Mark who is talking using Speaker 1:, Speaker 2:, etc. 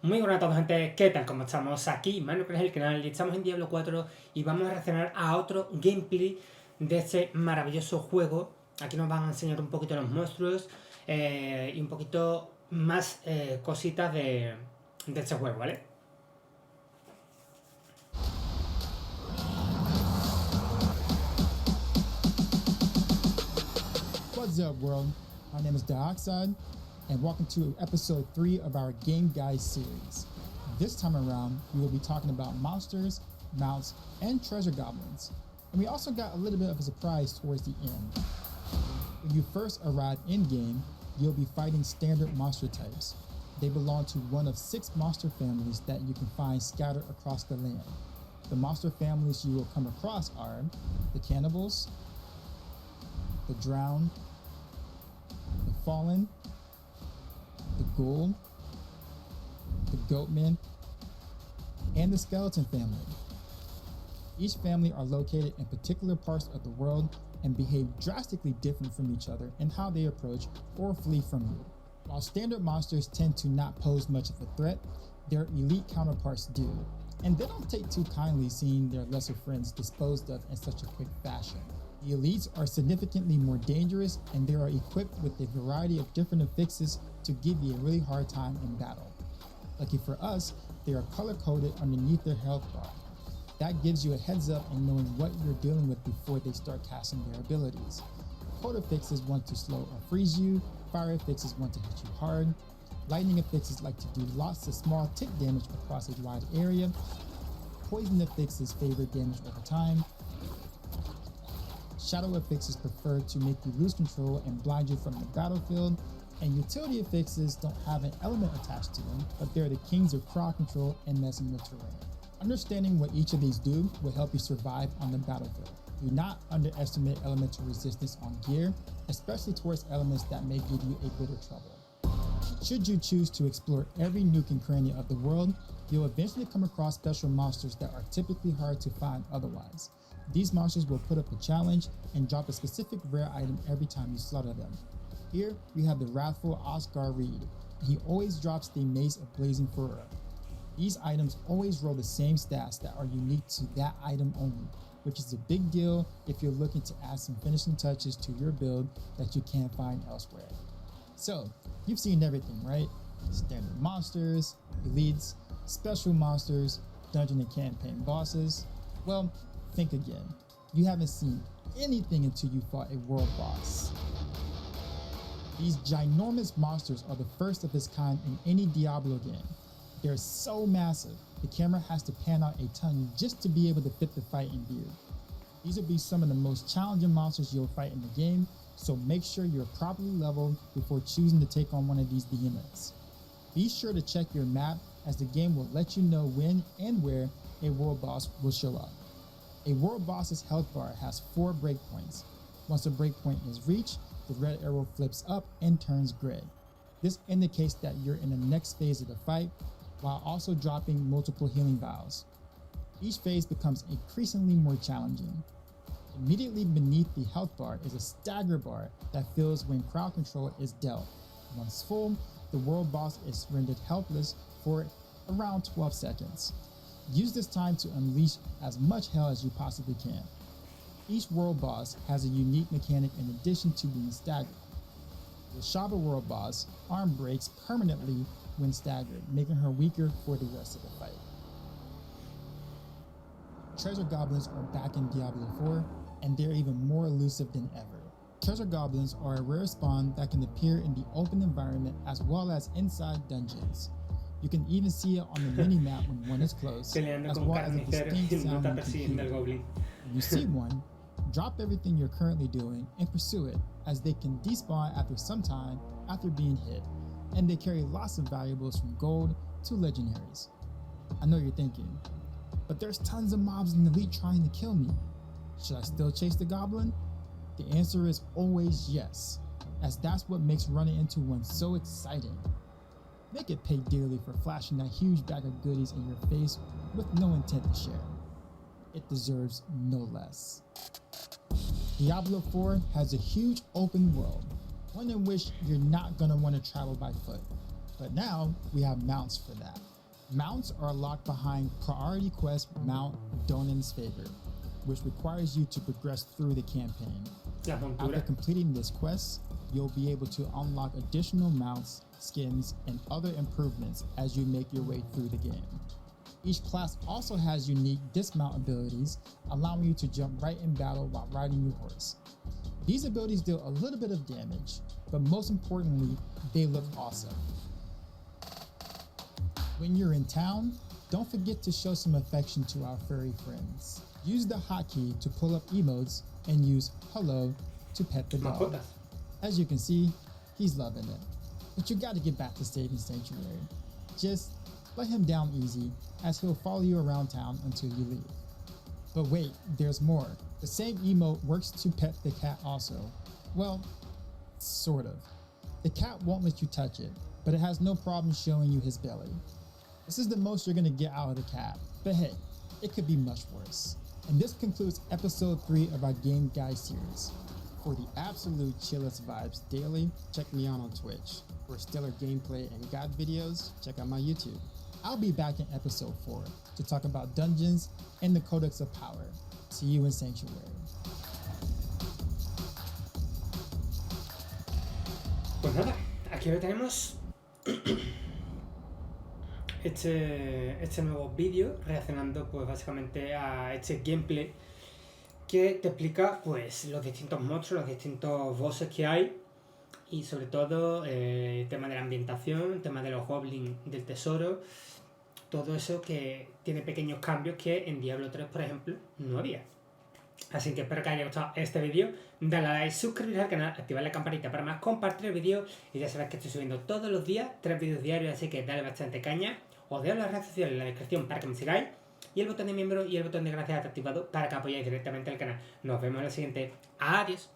Speaker 1: Muy buenas a todos, gente, ¿qué tal? ¿Cómo estamos? Aquí MONTURAS, el canal, y estamos en Diablo 4 y vamos a reaccionar a otro gameplay de este maravilloso juego. Aquí nos van a enseñar un poquito los monstruos y un poquito más cositas de este juego, ¿vale?
Speaker 2: What's up, world? My name is DiEoxidE, and welcome to episode 3 of our Game Guide series. This time around, we will be talking about monsters, mounts, and treasure goblins. And we also got a little bit of a surprise towards the end. When you first arrive in-game, you'll be fighting standard monster types. They belong to one of 6 monster families that you can find scattered across the land. The monster families you will come across are the cannibals, the drowned, the fallen, the ghoul, the goatmen, and the skeleton family. Each family are located in particular parts of the world and behave drastically different from each other in how they approach or flee from you. While standard monsters tend to not pose much of a threat, their elite counterparts do, and they don't take too kindly seeing their lesser friends disposed of in such a quick fashion. The elites are significantly more dangerous, and they are equipped with a variety of different affixes to give you a really hard time in battle. Lucky for us, they are color-coded underneath their health bar. That gives you a heads up in knowing what you're dealing with before they start casting their abilities. Cold affixes want to slow or freeze you, fire affixes want to hit you hard, lightning affixes like to do lots of small tick damage across a wide area, poison affixes favor damage over time, shadow affixes prefer to make you lose control and blind you from the battlefield, and utility affixes don't have an element attached to them, but they're the kings of crowd control and messing with terrain. Understanding what each of these do will help you survive on the battlefield. Do not underestimate elemental resistance on gear, especially towards elements that may give you a bit of trouble. Should you choose to explore every nook and cranny of the world, you'll eventually come across special monsters that are typically hard to find otherwise. These monsters will put up a challenge and drop a specific rare item every time you slaughter them. Here, we have the wrathful Oscar Reed. He always drops the Mace of Blazing Furor. These items always roll the same stats that are unique to that item only, which is a big deal if you're looking to add some finishing touches to your build that you can't find elsewhere. So, you've seen everything, right? Standard monsters, elites, special monsters, dungeon and campaign bosses. Well, think again. You haven't seen anything until you fought a world boss. These ginormous monsters are the first of its kind in any Diablo game. They're so massive, the camera has to pan out a ton just to be able to fit the fight in view. These will be some of the most challenging monsters you'll fight in the game, so make sure you're properly leveled before choosing to take on one of these behemoths. Be sure to check your map, as the game will let you know when and where a world boss will show up. A world boss's health bar has 4 breakpoints. Once a breakpoint is reached, the red arrow flips up and turns gray. This indicates that you're in the next phase of the fight, while also dropping multiple healing vials. Each phase becomes increasingly more challenging. Immediately beneath the health bar is a stagger bar that fills when crowd control is dealt. Once full, the world boss is rendered helpless for around 12 seconds. Use this time to unleash as much hell as you possibly can. Each world boss has a unique mechanic in addition to being staggered. The Shaba world boss arm breaks permanently when staggered, making her weaker for the rest of the fight. Treasure goblins are back in Diablo 4, and they're even more elusive than ever. Treasure goblins are a rare spawn that can appear in the open environment as well as inside dungeons. You can even see it on the mini-map when one is close, as well as a distinct sound you can hear. When you see one, drop everything you're currently doing and pursue it, as they can despawn after some time after being hit, and they carry lots of valuables from gold to legendaries. I know you're thinking, but there's tons of mobs in the elite trying to kill me. Should I still chase the goblin? The answer is always yes, as that's what makes running into one so exciting. Make it pay dearly for flashing that huge bag of goodies in your face with no intent to share. It deserves no less. Diablo 4 has a huge open world, one in which you're not going to want to travel by foot, but now we have mounts for that. Mounts are locked behind priority quest mount Donan's Favor, which requires you to progress through the campaign.
Speaker 1: Las
Speaker 2: After
Speaker 1: monturas.
Speaker 2: completing this quest, you'll be able to unlock additional mounts, skins, and other improvements as you make your way through the game. Each class also has unique dismount abilities, allowing you to jump right in battle while riding your horse. These abilities deal a little bit of damage, but most importantly, they look awesome. When you're in town, don't forget to show some affection to our furry friends. Use the hotkey to pull up emotes and use hello to pet the dog.
Speaker 1: Mascotas.
Speaker 2: As you can see, he's loving it. But you gotta get back to saving Sanctuary. Just let him down easy, as he'll follow you around town until you leave. But wait, there's more. The same emote works to pet the cat also. Well, sort of. The cat won't let you touch it, but it has no problem showing you his belly. This is the most you're gonna get out of the cat, but hey, it could be much worse. And this concludes episode 3 of our game guide series. For the absolute chillest vibes daily, check me out on Twitch. For stellar gameplay and guide videos, check out my YouTube. I'll be back in episode 4 to talk about dungeons and the Codex of Power. See you in Sanctuary.
Speaker 1: Pues nada, aquí lo tenemos. Este nuevo vídeo reaccionando pues básicamente a este gameplay que te explica pues los distintos monstruos, los distintos bosses que hay y sobre todo el tema de la ambientación, el tema de los goblins del tesoro, todo eso que tiene pequeños cambios que en Diablo 3 por ejemplo no había. Así que espero que os haya gustado este vídeo, dale a like, suscribiros al canal, activar la campanita para más, compartir el vídeo y ya sabéis que estoy subiendo todos los días 3 vídeos diarios, así que dale bastante caña. Os dejo las redes sociales en la descripción para que me sigáis y el botón de miembro y el botón de gracias activado para que apoyáis directamente al canal. Nos vemos en la siguiente. Adiós.